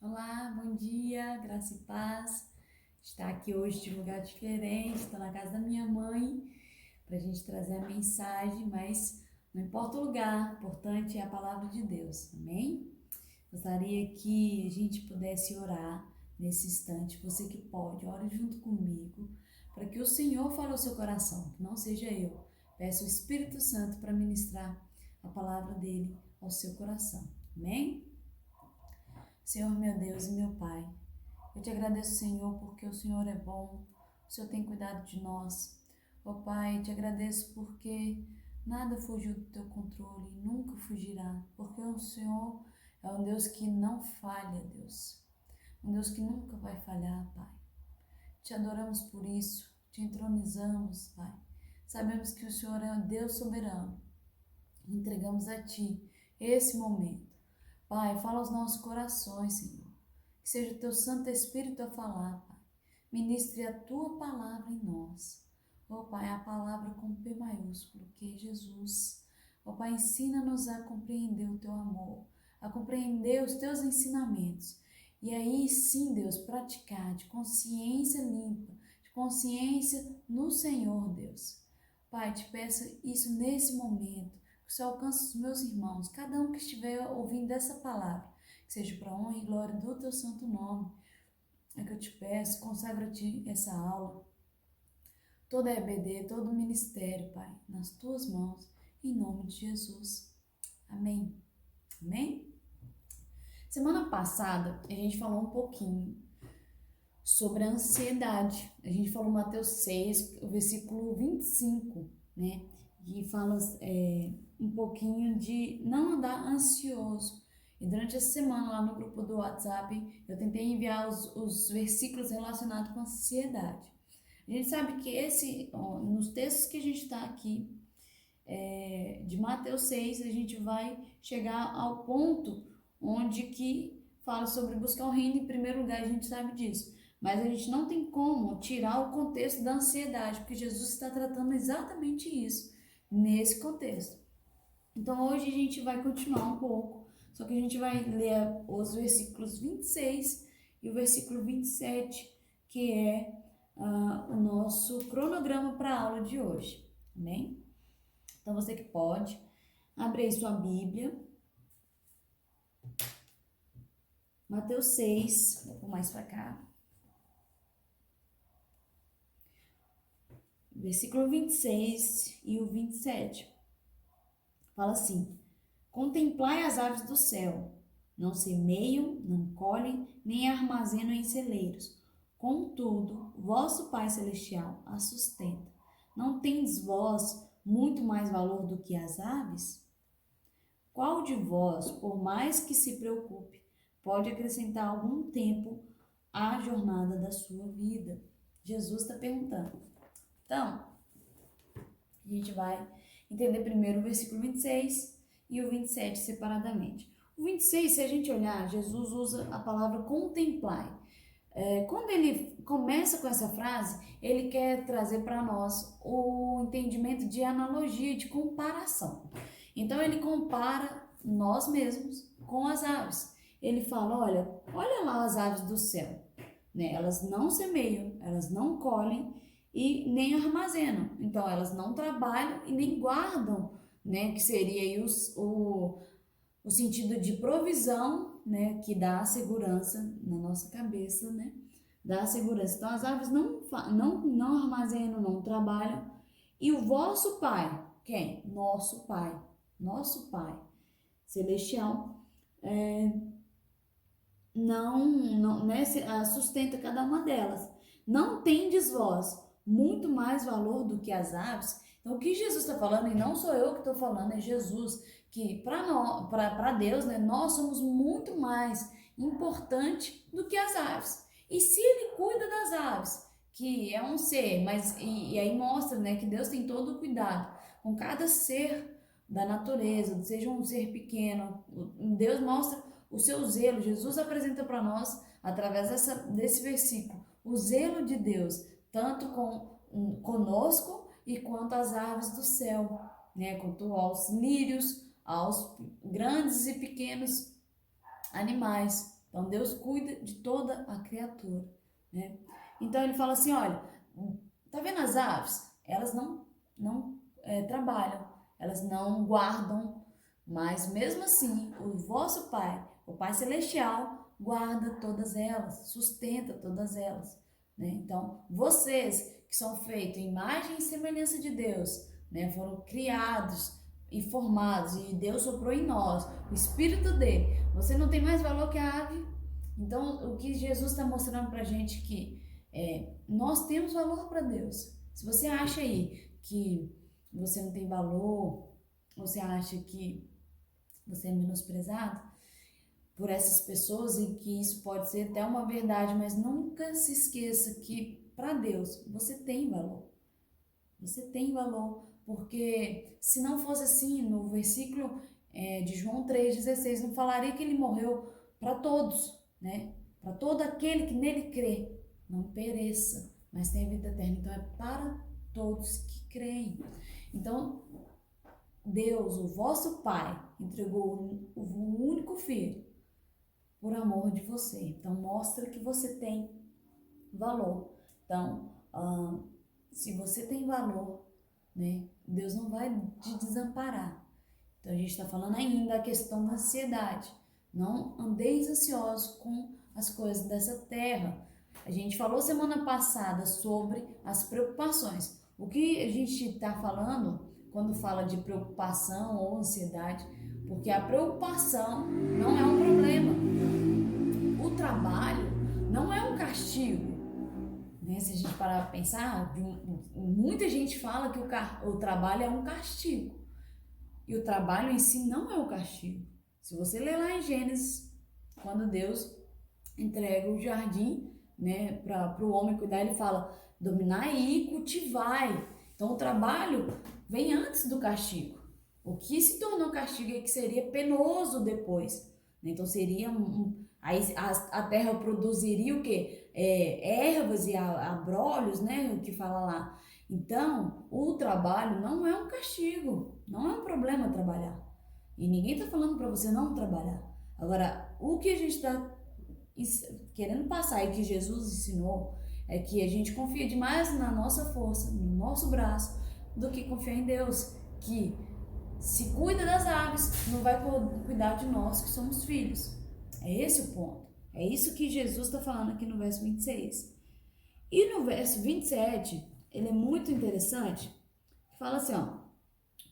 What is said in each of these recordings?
Olá, bom dia, graça e paz. Está aqui hoje de lugar diferente, estou na casa da minha mãe para a gente trazer a mensagem, mas não importa o lugar, o importante é a palavra de Deus, amém? Gostaria que a gente pudesse orar nesse instante, você que pode, ore junto comigo, para que o Senhor fale ao seu coração, que não seja eu. Peço o Espírito Santo para ministrar a palavra dele ao seu coração, amém? Senhor, meu Deus e meu Pai, eu te agradeço, Senhor, porque o Senhor é bom, o Senhor tem cuidado de nós. Ó Pai, te agradeço porque nada fugiu do teu controle e nunca fugirá, porque o Senhor é um Deus que não falha, Deus. Um Deus que nunca vai falhar, Pai. Te adoramos por isso, te entronizamos, Pai. Sabemos que o Senhor é um Deus soberano. Entregamos a Ti esse momento. Pai, fala aos nossos corações, Senhor. Que seja o Teu Santo Espírito a falar, Pai. Ministre a Tua palavra em nós. Ó Pai, a palavra com P maiúsculo, que é Jesus. Ó Pai, ensina-nos a compreender o Teu amor, a compreender os Teus ensinamentos. E aí sim, Deus, praticar de consciência limpa, de consciência no Senhor, Deus. Pai, te peço isso nesse momento, que o Senhor alcance os meus irmãos, cada um que estiver ouvindo essa palavra, que seja para honra e glória do Teu santo nome. É que eu te peço, consagra-te essa aula, toda a EBD, todo o ministério, Pai, nas Tuas mãos, em nome de Jesus. Amém. Amém? Semana passada, a gente falou um pouquinho sobre a ansiedade. A gente falou Mateus 6, o versículo 25, né? Que fala um pouquinho de não andar ansioso. E durante essa semana, lá no grupo do WhatsApp, eu tentei enviar os versículos relacionados com ansiedade. A gente sabe que nos textos que a gente está aqui, de Mateus 6, a gente vai chegar ao ponto onde que fala sobre buscar o reino em primeiro lugar, a gente sabe disso. Mas a gente não tem como tirar o contexto da ansiedade, porque Jesus está tratando exatamente isso nesse contexto. Então hoje a gente vai continuar um pouco, só que a gente vai ler os versículos 26 e o versículo 27, que é o nosso cronograma para a aula de hoje, amém? Então você que pode, abre aí sua Bíblia, Mateus 6, vou pôr mais para cá, versículo 26 e o 27. Fala assim: contemplai as aves do céu, não semeiam, não colhem, nem armazenam em celeiros. Contudo, vosso Pai Celestial as sustenta. Não tendes vós muito mais valor do que as aves? Qual de vós, por mais que se preocupe, pode acrescentar algum tempo à jornada da sua vida? Jesus está perguntando. Então, a gente vai entender primeiro o versículo 26 e o 27 separadamente. O 26, se a gente olhar, Jesus usa a palavra contemplar. Quando ele começa com essa frase, ele quer trazer para nós o entendimento de analogia, de comparação. Então ele compara nós mesmos com as aves. Ele fala, olha lá as aves do céu, né? Elas não semeiam, elas não colhem e nem armazenam. Então elas não trabalham e nem guardam, né? Que seria aí o sentido de provisão, né, que dá segurança na nossa cabeça, né, dá segurança. Então as aves não armazenam, não trabalham. E o vosso Pai, quem? Nosso Pai Celestial, não né, sustenta cada uma delas. Não tendes vós muito mais valor do que as aves? Então, o que Jesus está falando, e não sou eu que estou falando, é Jesus, que para Deus, né, nós somos muito mais importante do que as aves. E se Ele cuida das aves, que é um ser, e aí mostra, né, que Deus tem todo o cuidado com cada ser da natureza, seja um ser pequeno, Deus mostra o seu zelo. Jesus apresenta para nós, através desse versículo, o zelo de Deus, tanto conosco e quanto às aves do céu, né? Quanto aos lírios, aos grandes e pequenos animais. Então Deus cuida de toda a criatura, né? Então ele fala assim, olha, tá vendo as aves? Elas não trabalham, elas não guardam, mas mesmo assim o vosso Pai, o Pai Celestial, guarda todas elas, sustenta todas elas, né? Então vocês que são feitos em imagem e semelhança de Deus, né? Foram criados e formados, e Deus soprou em nós o Espírito dele. Você não tem mais valor que a ave. Então, o que Jesus está mostrando para a gente que nós temos valor para Deus. Se você acha aí que você não tem valor, você acha que você é menosprezado por essas pessoas, e que isso pode ser até uma verdade, mas nunca se esqueça que para Deus você tem valor. Você tem valor, porque se não fosse assim, no versículo de João 3,16, não falaria que ele morreu para todos, né? Para todo aquele que nele crê, não pereça, mas tenha vida eterna. Então é para todos que creem. Então Deus, o vosso Pai, entregou o único Filho por amor de você. Então mostra que você tem valor. Então, se você tem valor, né, Deus não vai te desamparar. Então a gente está falando ainda a questão da ansiedade. Não andeis ansiosos com as coisas dessa terra. A gente falou semana passada sobre as preocupações. O que a gente está falando quando fala de preocupação ou ansiedade? Porque a preocupação não é um problema. O trabalho não é um castigo. Né? Se a gente parar para pensar, muita gente fala que o trabalho é um castigo. E o trabalho em si não é um castigo. Se você ler lá em Gênesis, quando Deus entrega o jardim, né, para o homem cuidar, ele fala, dominai e cultivai. Então o trabalho vem antes do castigo. O que se tornou castigo é que seria penoso depois. Então seria aí a terra produziria o quê? Ervas e abrolhos, né? O que fala lá. Então, o trabalho não é um castigo, não é um problema trabalhar. E ninguém está falando para você não trabalhar. Agora, o que a gente está querendo passar e que Jesus ensinou é que a gente confia demais na nossa força, no nosso braço, do que confiar em Deus, que se cuida das aves, não vai cuidar de nós que somos filhos. É esse o ponto. É isso que Jesus está falando aqui no verso 26. E no verso 27, ele é muito interessante. Fala assim, ó,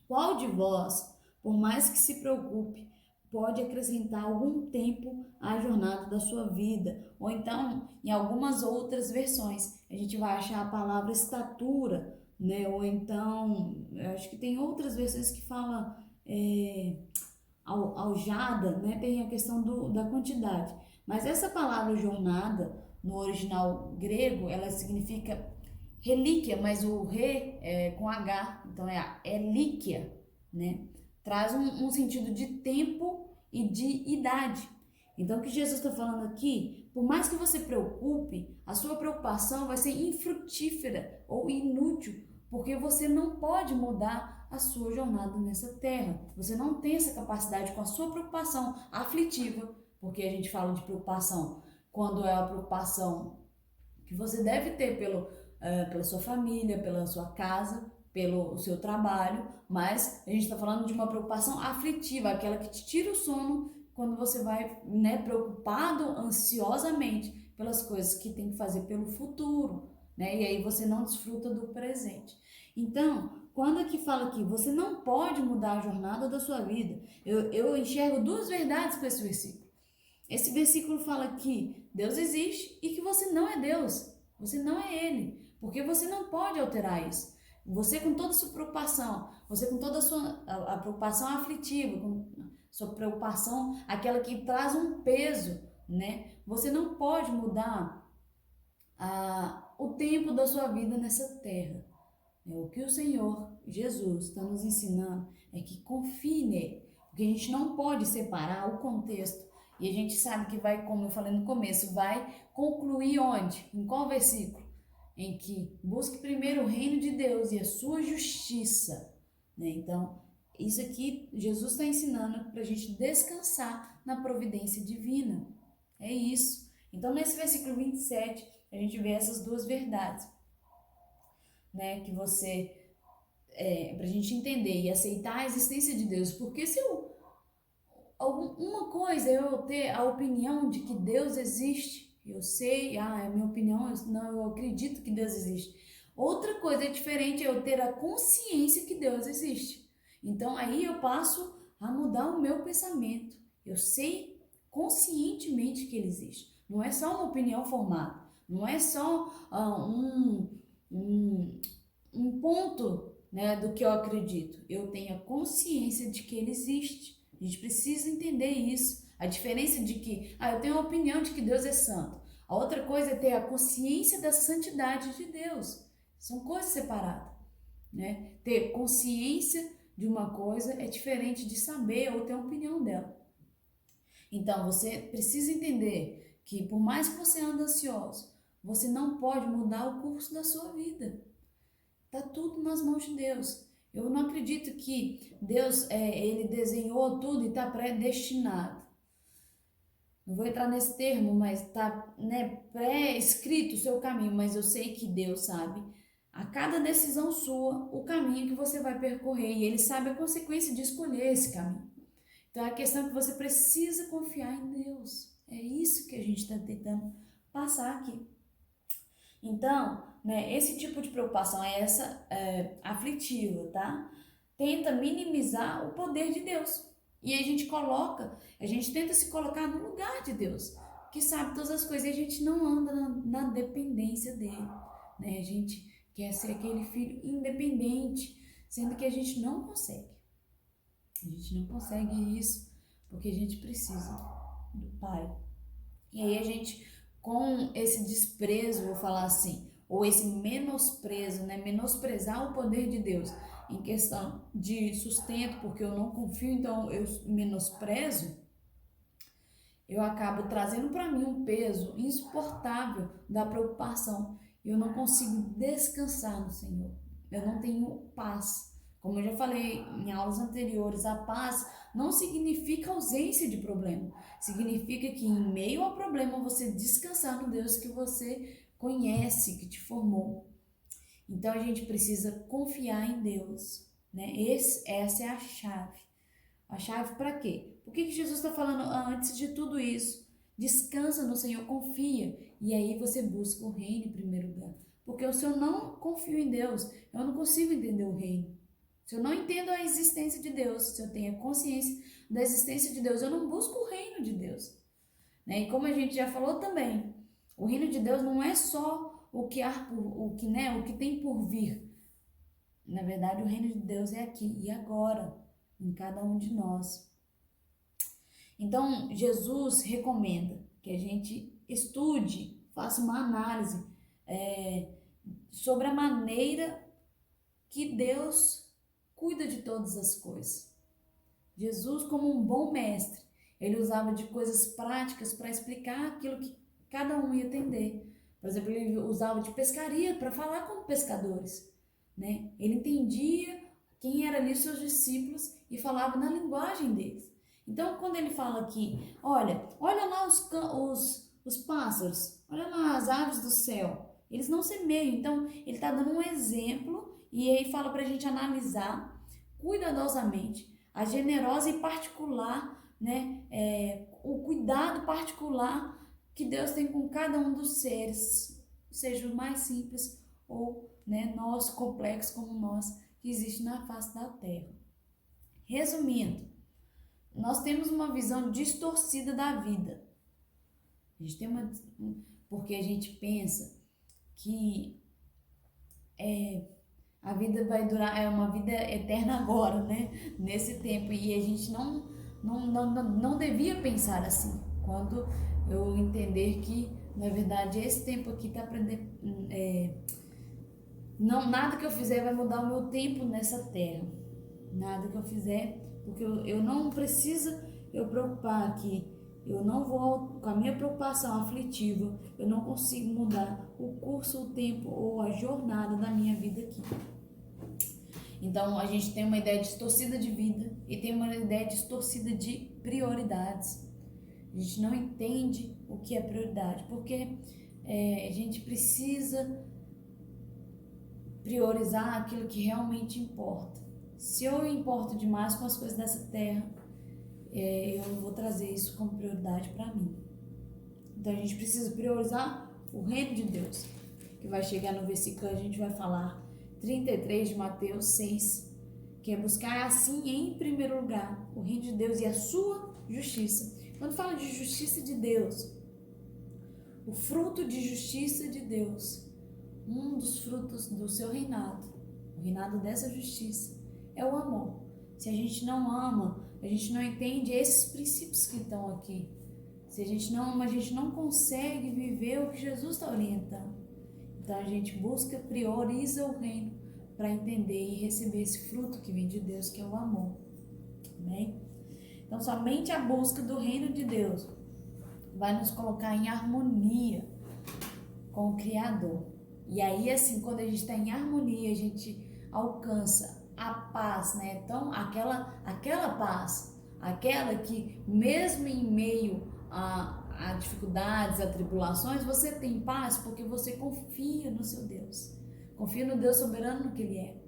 qual de vós, por mais que se preocupe, pode acrescentar algum tempo à jornada da sua vida? Ou então, em algumas outras versões, a gente vai achar a palavra estatura, né? Ou então, eu acho que tem outras versões que fala aljada, né? Tem a questão da quantidade. Mas essa palavra jornada, no original grego, ela significa relíquia, mas o re é com H, então é a relíquia, né? Traz um sentido de tempo e de idade. Então, o que Jesus está falando aqui, por mais que você preocupe, a sua preocupação vai ser infrutífera ou inútil, porque você não pode mudar a sua jornada nessa terra. Você não tem essa capacidade com a sua preocupação aflitiva, porque a gente fala de preocupação quando é a preocupação que você deve ter pela sua família, pela sua casa, pelo seu trabalho, mas a gente está falando de uma preocupação aflitiva, aquela que te tira o sono quando você vai, né, preocupado ansiosamente pelas coisas que tem que fazer pelo futuro, né? E aí você não desfruta do presente. Então, quando aqui fala que você não pode mudar a jornada da sua vida, eu enxergo duas verdades para esse versículo. Esse versículo fala que Deus existe e que você não é Deus, você não é Ele, porque você não pode alterar isso. Você com toda a sua preocupação, você com toda a preocupação aflitiva, com sua preocupação, aquela que traz um peso, né? Você não pode mudar o tempo da sua vida nessa terra. O que o Senhor Jesus está nos ensinando é que confie nele, porque a gente não pode separar o contexto. E a gente sabe que vai, como eu falei no começo, vai concluir onde? Em qual versículo? Em que busque primeiro o reino de Deus e a sua justiça, né? Então, isso aqui Jesus está ensinando para a gente descansar na providência divina. É isso. Então, nesse versículo 27, a gente vê essas duas verdades, né? Que você, pra gente entender e aceitar a existência de Deus. Porque se eu, uma coisa é eu ter a opinião de que Deus existe, eu sei, é a minha opinião, não, eu acredito que Deus existe. Outra coisa diferente é eu ter a consciência que Deus existe. Então, aí eu passo a mudar o meu pensamento. Eu sei conscientemente que ele existe. Não é só uma opinião formada. Não é só um, um ponto, né, do que eu acredito. Eu tenho a consciência de que ele existe. A gente precisa entender isso. A diferença de que, eu tenho a opinião de que Deus é santo. A outra coisa é ter a consciência da santidade de Deus. São coisas separadas, né? Ter consciência de uma coisa é diferente de saber ou ter a opinião dela. Então, você precisa entender que por mais que você ande ansioso, você não pode mudar o curso da sua vida. Tá tudo nas mãos de Deus. Eu não acredito que Deus, ele desenhou tudo e está predestinado. Não vou entrar nesse termo, mas está, né, pré-escrito o seu caminho, mas eu sei que Deus sabe a cada decisão sua o caminho que você vai percorrer e ele sabe a consequência de escolher esse caminho. Então a questão é que você precisa confiar em Deus. É isso que a gente está tentando passar aqui. Então, né, esse tipo de preocupação é essa aflitiva, tá? Tenta minimizar o poder de Deus. E a gente tenta se colocar no lugar de Deus, que sabe todas as coisas, e a gente não anda na dependência dele, né? A gente quer ser aquele filho independente, sendo que a gente não consegue. A gente não consegue isso porque a gente precisa do Pai. E aí a gente, com esse desprezo, vou falar assim, ou esse menosprezo, né? Menosprezar o poder de Deus em questão de sustento, porque eu não confio, então eu menosprezo, eu acabo trazendo para mim um peso insuportável da preocupação. Eu não consigo descansar no Senhor. Eu não tenho paz. Como eu já falei em aulas anteriores, a paz não significa ausência de problema. Significa que em meio ao problema você descansar no Deus que você conhece, que te formou. Então a gente precisa confiar em Deus, né? Essa é a chave. A chave para quê? Por que Jesus está falando antes de tudo isso? Descansa no Senhor, confia. E aí você busca o reino em primeiro lugar. Porque se eu não confio em Deus, eu não consigo entender o reino. Se eu não entendo a existência de Deus, se eu tenho a consciência da existência de Deus, eu não busco o reino de Deus. Né? E como a gente já falou também, o reino de Deus não é só o que tem por vir. Na verdade, o reino de Deus é aqui e agora, em cada um de nós. Então, Jesus recomenda que a gente estude, faça uma análise sobre a maneira que Deus cuida de todas as coisas. Jesus, como um bom mestre, ele usava de coisas práticas para explicar aquilo que cada um ia entender. Por exemplo, ele usava de pescaria para falar com pescadores, né? Ele entendia quem eram ali seus discípulos e falava na linguagem deles. Então, quando ele fala aqui, olha lá os pássaros, olha lá as aves do céu, eles não semeiam. Então, ele está dando um exemplo e aí fala para a gente analisar cuidadosamente a generosa e particular, né, o cuidado particular que Deus tem com cada um dos seres, seja o mais simples ou, né, nós complexos como nós que existe na face da terra. Resumindo, nós temos uma visão distorcida da vida. A gente tem porque a gente pensa que a vida vai durar, é uma vida eterna agora, né? Nesse tempo. E a gente não devia pensar assim. Quando eu entender que, na verdade, esse tempo aqui está aprendendo. Não, nada que eu fizer vai mudar o meu tempo nessa terra. Nada que eu fizer, porque eu não preciso eu preocupar aqui. Eu não vou, com a minha preocupação aflitiva, eu não consigo mudar o curso, o tempo ou a jornada da minha vida aqui. Então, a gente tem uma ideia distorcida de vida e tem uma ideia distorcida de prioridades. A a gente não entende o que é prioridade, porque a gente precisa priorizar aquilo que realmente importa. Se eu importo demais com as coisas dessa terra, eu vou trazer isso como prioridade para mim. Então a gente precisa priorizar o reino de Deus, que vai chegar no versículo, a gente vai falar 33 de Mateus 6, que é buscar assim em primeiro lugar o reino de Deus e a sua justiça. Quando fala de justiça de Deus, o fruto de justiça de Deus, um dos frutos do seu reinado, o reinado dessa justiça, é o amor. Se a gente não ama, a gente não entende esses princípios que estão aqui. Se a gente não ama, a gente não consegue viver o que Jesus está orientando. Então a gente busca, prioriza o reino para entender e receber esse fruto que vem de Deus, que é o amor. Amém? Então somente a busca do reino de Deus vai nos colocar em harmonia com o Criador. E aí, assim, quando a gente está em harmonia, a gente alcança a paz, né? Então, aquela paz, aquela que mesmo em meio a dificuldades, a tribulações, você tem paz porque você confia no seu Deus. Confia no Deus soberano que Ele é.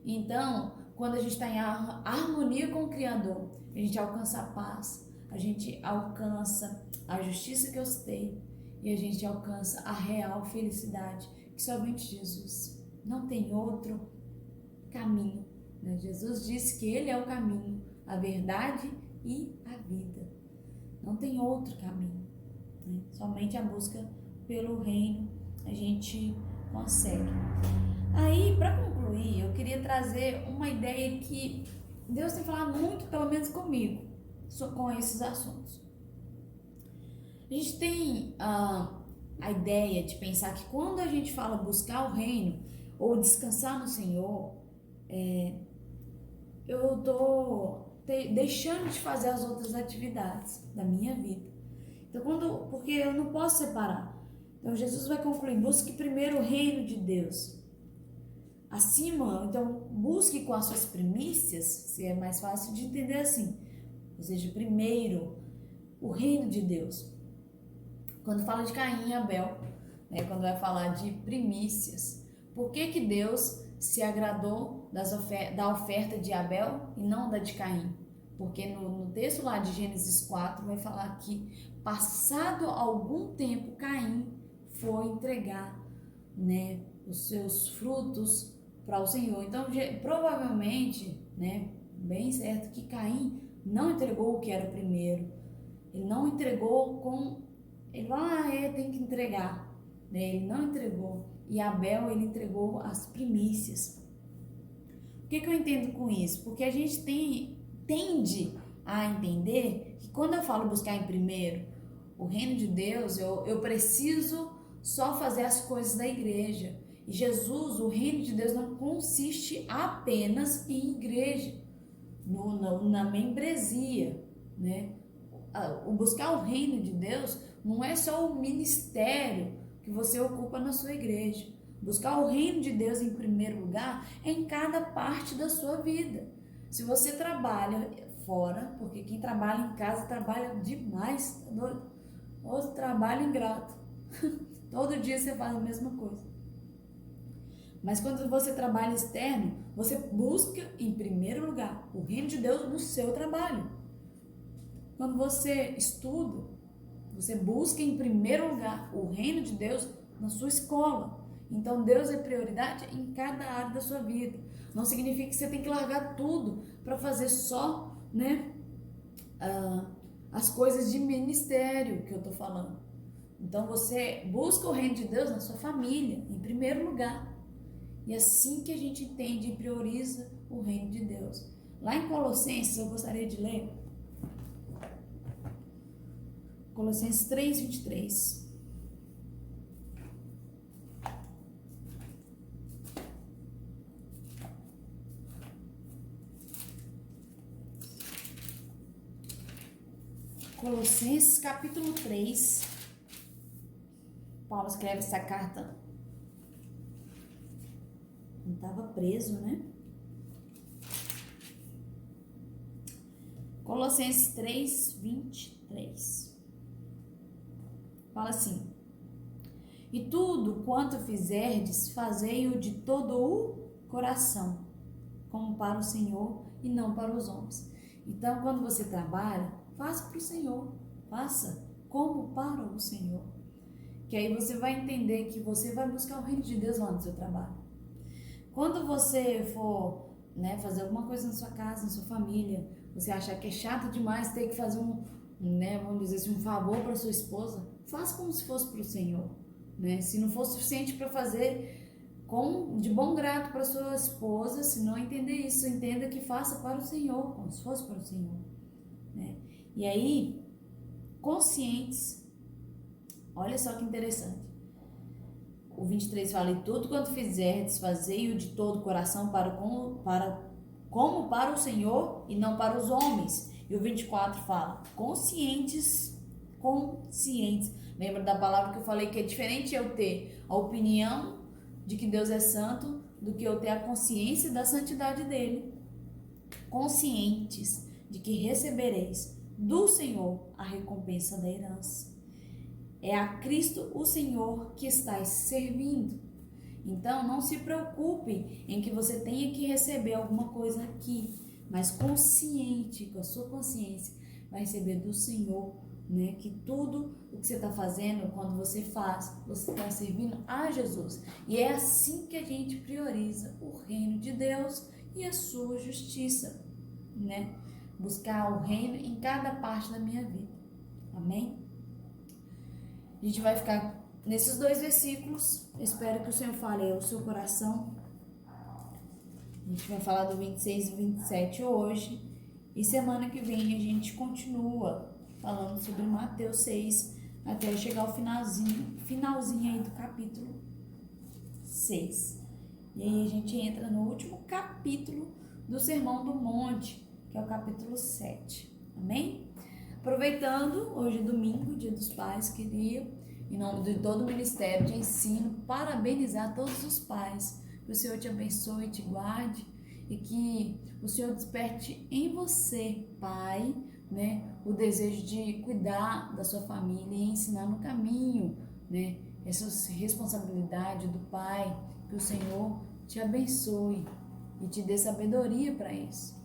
Então, quando a gente está em harmonia com o Criador, a gente alcança a paz, a gente alcança a justiça que eu citei e a gente alcança a real felicidade que somente Jesus. Não tem outro caminho, né? Jesus disse que Ele é o caminho, a verdade e a vida. Não tem outro caminho, né? Somente a busca pelo reino a gente consegue. Aí, para concluir, eu queria trazer uma ideia que Deus tem falado muito, pelo menos comigo, com esses assuntos. A gente tem a ideia de pensar que quando a gente fala buscar o reino ou descansar no Senhor, eu estou deixando de fazer as outras atividades da minha vida. Então, porque eu não posso separar. Então Jesus vai concluir: busque primeiro o reino de Deus. Acima, então busque com as suas primícias, se é mais fácil de entender assim. Ou seja, primeiro o reino de Deus. Quando fala de Caim e Abel, né, quando vai falar de primícias, por que Deus se agradou da oferta de Abel e não da de Caim? Porque no texto lá de Gênesis 4 vai falar que passado algum tempo Caim foi entregar, né, os seus frutos para o Senhor. Então provavelmente, né, bem certo que Caim não entregou o que era o primeiro. Ele não entregou ele tem que entregar, né? Ele não entregou. E Abel, ele entregou as primícias. O que eu entendo com isso? Porque a gente tende a entender que quando eu falo buscar em primeiro o reino de Deus, eu preciso só fazer as coisas da igreja. E Jesus, o reino de Deus não consiste apenas em igreja, na membresia, né? O buscar o reino de Deus não é só o ministério que você ocupa na sua igreja. Buscar o reino de Deus em primeiro lugar é em cada parte da sua vida. Se você trabalha fora, porque quem trabalha em casa trabalha demais, tá doido? Outro trabalho ingrato. Todo dia você faz a mesma coisa. Mas quando você trabalha externo, você busca em primeiro lugar o reino de Deus no seu trabalho. Quando você estuda, você busca em primeiro lugar o reino de Deus na sua escola. Então Deus é prioridade em cada área da sua vida. Não significa que você tem que largar tudo para fazer só, né, as coisas de ministério que eu tô falando. Então você busca o reino de Deus na sua família, em primeiro lugar. E assim que a gente entende e prioriza o reino de Deus. Lá em Colossenses, eu gostaria de ler Colossenses 3:23. Colossenses capítulo 3. Paulo escreve essa carta. Não estava preso, né? Colossenses 3:23. 23. Fala assim: e tudo quanto fizerdes, fazei-o de todo o coração, como para o Senhor e não para os homens. Então, quando você trabalha, faça para o Senhor, faça como para o Senhor. Que aí você vai entender que você vai buscar o reino de Deus lá no seu trabalho. Quando você for, fazer alguma coisa na sua casa, na sua família, você achar que é chato demais ter que fazer vamos dizer assim, um favor para sua esposa, faça como se fosse para o Senhor. Se não for suficiente para fazer de bom grado para sua esposa, se não entender isso, entenda que faça para o Senhor, como se fosse para o Senhor. E aí, conscientes, olha só que interessante. O 23 fala: e tudo quanto fizerdes, fazei-o de todo o coração como para o Senhor e não para os homens. E o 24 fala: conscientes. Lembra da palavra que eu falei que é diferente eu ter a opinião de que Deus é santo do que eu ter a consciência da santidade dele. Conscientes de que recebereis do Senhor a recompensa da herança. É a Cristo o Senhor que estáis servindo. Então, não se preocupe em que você tenha que receber alguma coisa aqui, mas consciente, com a sua consciência, vai receber do Senhor, que tudo o que você está fazendo, quando você faz, você está servindo a Jesus. E é assim que a gente prioriza o reino de Deus e a sua justiça, Buscar o reino em cada parte da minha vida. Amém? A gente vai ficar nesses 2 versículos. Espero que o Senhor fale ao seu coração. A gente vai falar do 26 e 27 hoje. E semana que vem a gente continua falando sobre Mateus 6 até chegar ao finalzinho aí do capítulo 6. E aí a gente entra no último capítulo do Sermão do Monte, que é o capítulo 7. Amém? Aproveitando, hoje é domingo, Dia dos Pais, queria, em nome de todo o Ministério de Ensino, parabenizar todos os pais. Que o Senhor te abençoe e te guarde, e que o Senhor desperte em você, pai, o desejo de cuidar da sua família e ensinar no caminho, essa responsabilidade do pai. Que o Senhor te abençoe e te dê sabedoria para isso.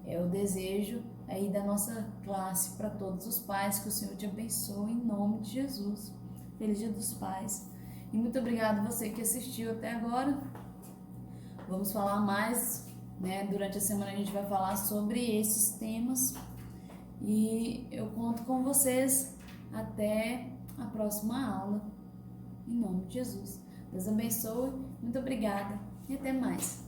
É o desejo aí da nossa classe para todos os pais. Que o Senhor te abençoe em nome de Jesus. Feliz Dia dos Pais. E muito obrigada a você que assistiu até agora. Vamos falar mais, durante a semana a gente vai falar sobre esses temas. E eu conto com vocês até a próxima aula. Em nome de Jesus. Deus abençoe. Muito obrigada e até mais.